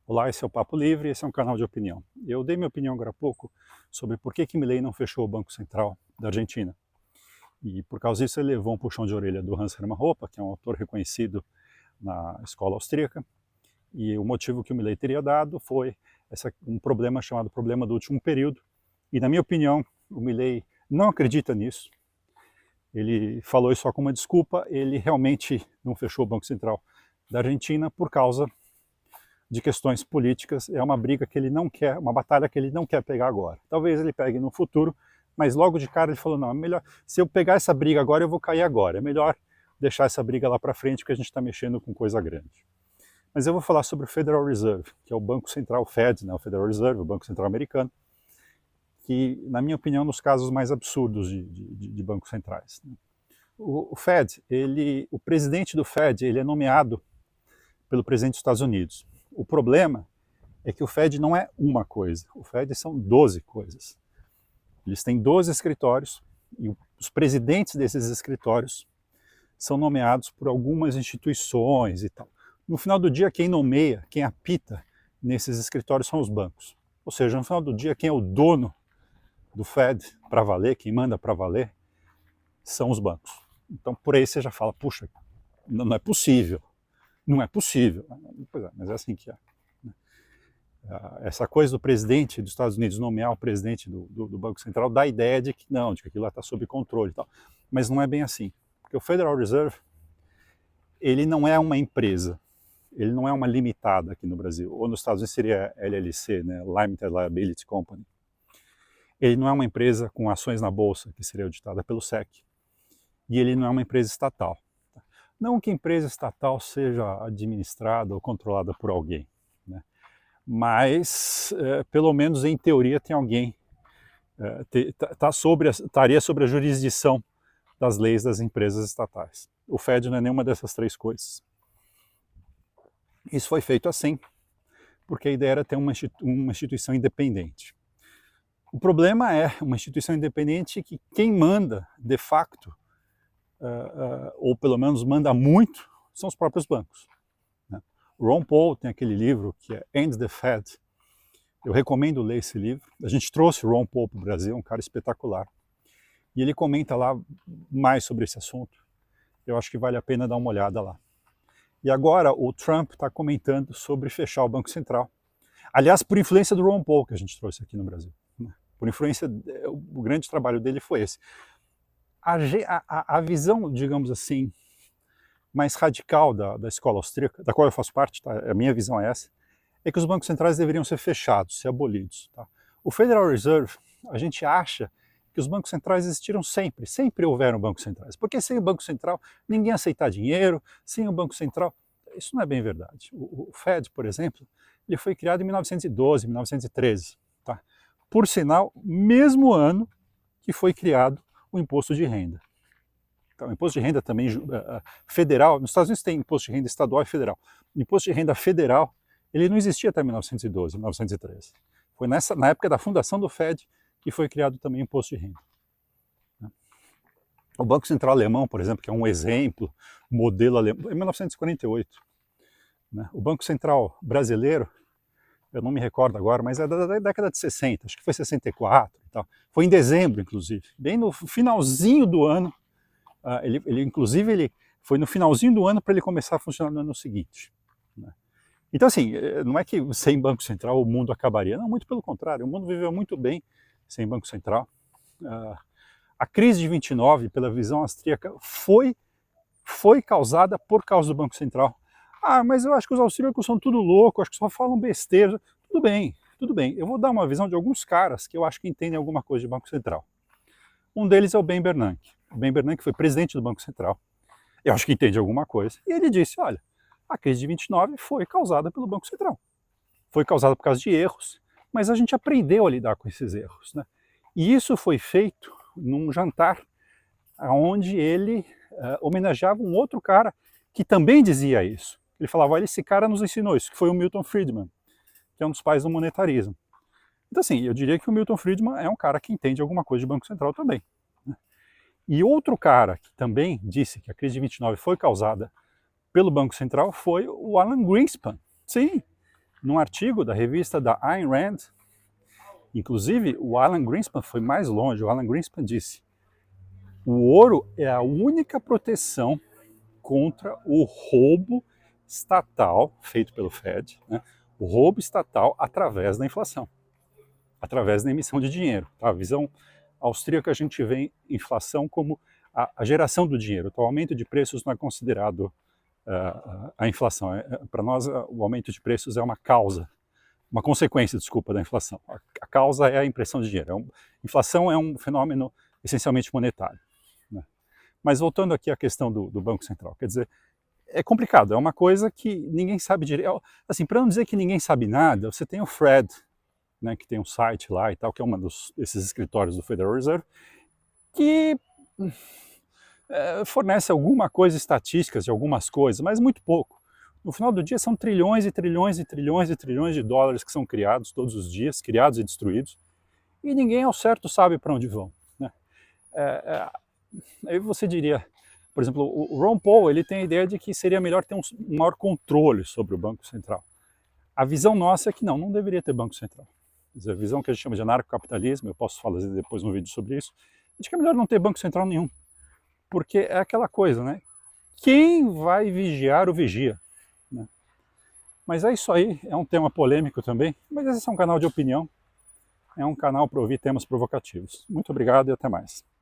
Olá, esse é o Papo Livre, esse é um canal de opinião. Eu dei minha opinião agora há pouco sobre por que Milei não fechou o Banco Central da Argentina. E por causa disso ele levou um puxão de orelha do Hans-Hermann Hoppe, que é um autor reconhecido na escola austríaca, e o motivo que o Milei teria dado foi um problema chamado problema do último período. E na minha opinião, o Milei não acredita nisso. Ele falou isso só como uma desculpa, ele realmente não fechou o Banco Central da Argentina por causa de questões políticas. É uma briga que ele não quer, uma batalha que ele não quer pegar agora. Talvez ele pegue no futuro, mas logo de cara ele falou, não, é melhor, se eu pegar essa briga agora, eu vou cair agora. É melhor deixar essa briga lá para frente, porque a gente está mexendo com coisa grande. Mas eu vou falar sobre o Federal Reserve, que é o Banco Central Fed, né, o Federal Reserve, o Banco Central americano, que, na minha opinião, é um dos casos mais absurdos de bancos centrais. O Fed, o presidente do Fed, ele é nomeado pelo presidente dos Estados Unidos. O problema é que o Fed não é uma coisa, o Fed são 12 coisas. Eles têm 12 escritórios e os presidentes desses escritórios são nomeados por algumas instituições e tal. No final do dia, quem nomeia, quem apita nesses escritórios são os bancos. Ou seja, no final do dia, quem é o dono do Fed para valer, quem manda para valer, são os bancos. Então, por aí você já fala, puxa, não é possível. Não é possível. Pois é, mas é assim que é. Essa coisa do presidente dos Estados Unidos nomear o presidente do Banco Central dá a ideia de que não, de que aquilo lá está sob controle e tal. Mas não é bem assim. Porque o Federal Reserve, ele não é uma empresa. Ele não é uma limitada aqui no Brasil. Ou nos Estados Unidos seria LLC, né? Limited Liability Company. Ele não é uma empresa com ações na bolsa, que seria auditada pelo SEC. E ele não é uma empresa estatal. Não que a empresa estatal seja administrada ou controlada por alguém, né? Mas, pelo menos em teoria, tem alguém, estaria sobre a jurisdição das leis das empresas estatais. O Fed não é nenhuma dessas três coisas. Isso foi feito assim, porque a ideia era ter uma instituição independente. O problema é uma instituição independente que quem manda, de facto, ou pelo menos manda muito, são os próprios bancos. Né? Ron Paul tem aquele livro que é End the Fed. Eu recomendo ler esse livro. A gente trouxe o Ron Paul para o Brasil, um cara espetacular. E ele comenta lá mais sobre esse assunto. Eu acho que vale a pena dar uma olhada lá. E agora o Trump está comentando sobre fechar o Banco Central. Aliás, por influência do Ron Paul que a gente trouxe aqui no Brasil. Né? Por influência, o grande trabalho dele foi esse. A visão, digamos assim, mais radical da escola austríaca, da qual eu faço parte, tá? A minha visão é essa, é que os bancos centrais deveriam ser fechados, ser abolidos. Tá? O Federal Reserve, a gente acha que os bancos centrais existiram sempre houveram bancos centrais, porque sem o Banco Central ninguém aceita dinheiro, sem o Banco Central, isso não é bem verdade. O Fed, por exemplo, ele foi criado em 1912, 1913, tá? Por sinal, mesmo ano que foi criado o imposto de renda. Então, o imposto de renda também federal, nos Estados Unidos tem imposto de renda estadual e federal. O imposto de renda federal, ele não existia até 1912, 1913. Foi na época da fundação do Fed que foi criado também o imposto de renda. O Banco Central Alemão, por exemplo, que é um exemplo, modelo alemão, em 1948. Né? O Banco Central Brasileiro, eu não me recordo agora, mas é da década de 60, acho que foi 64 e tal. Foi em dezembro, inclusive, bem no finalzinho do ano. Inclusive, ele foi no finalzinho do ano para ele começar a funcionar no ano seguinte. Né? Então, assim, não é que sem Banco Central o mundo acabaria, não, muito pelo contrário, o mundo viveu muito bem sem Banco Central. A crise de 29, pela visão austríaca, foi causada por causa do Banco Central. Ah, mas eu acho que os austríacos são tudo louco, acho que só falam besteira. Tudo bem, tudo bem. Eu vou dar uma visão de alguns caras que eu acho que entendem alguma coisa de Banco Central. Um deles é o Ben Bernanke. O Ben Bernanke foi presidente do Banco Central. Eu acho que entende alguma coisa. E ele disse, olha, a crise de 29 foi causada pelo Banco Central. Foi causada por causa de erros, mas a gente aprendeu a lidar com esses erros. Né? E isso foi feito num jantar onde ele homenageava um outro cara que também dizia isso. Ele falava, olha, esse cara nos ensinou isso, que foi o Milton Friedman, que é um dos pais do monetarismo. Então, assim, eu diria que o Milton Friedman é um cara que entende alguma coisa de Banco Central também. Né? E outro cara que também disse que a crise de 29 foi causada pelo Banco Central foi o Alan Greenspan. Sim, num artigo da revista da Ayn Rand, inclusive o Alan Greenspan foi mais longe. O Alan Greenspan disse: o ouro é a única proteção contra o roubo estatal feito pelo Fed, né? O roubo estatal através da inflação, através da emissão de dinheiro. Tá? A visão austríaca, a gente vê inflação como a geração do dinheiro. Então, o aumento de preços não é considerado a inflação. Para nós, o aumento de preços é uma causa, uma consequência, desculpa, da inflação. A causa é a impressão de dinheiro. Inflação é um fenômeno essencialmente monetário. Né? Mas voltando aqui à questão do Banco Central, quer dizer, é complicado, é uma coisa que ninguém sabe direito. Assim, para não dizer que ninguém sabe nada, você tem o Fred, né, que tem um site lá e tal, que é um desses escritórios do Federal Reserve, que fornece alguma coisa, estatísticas de algumas coisas, mas muito pouco. No final do dia são trilhões e trilhões e trilhões e trilhões de dólares que são criados todos os dias, criados e destruídos, e ninguém ao certo sabe para onde vão. Né? Aí você diria, por exemplo, o Ron Paul, ele tem a ideia de que seria melhor ter um maior controle sobre o Banco Central. A visão nossa é que não deveria ter Banco Central. Quer dizer, a visão que a gente chama de anarcocapitalismo, eu posso falar depois no vídeo sobre isso, acho que é melhor não ter Banco Central nenhum. Porque é aquela coisa, né? Quem vai vigiar o vigia? Né? Mas é isso aí, é um tema polêmico também, mas esse é um canal de opinião, é um canal para ouvir temas provocativos. Muito obrigado e até mais.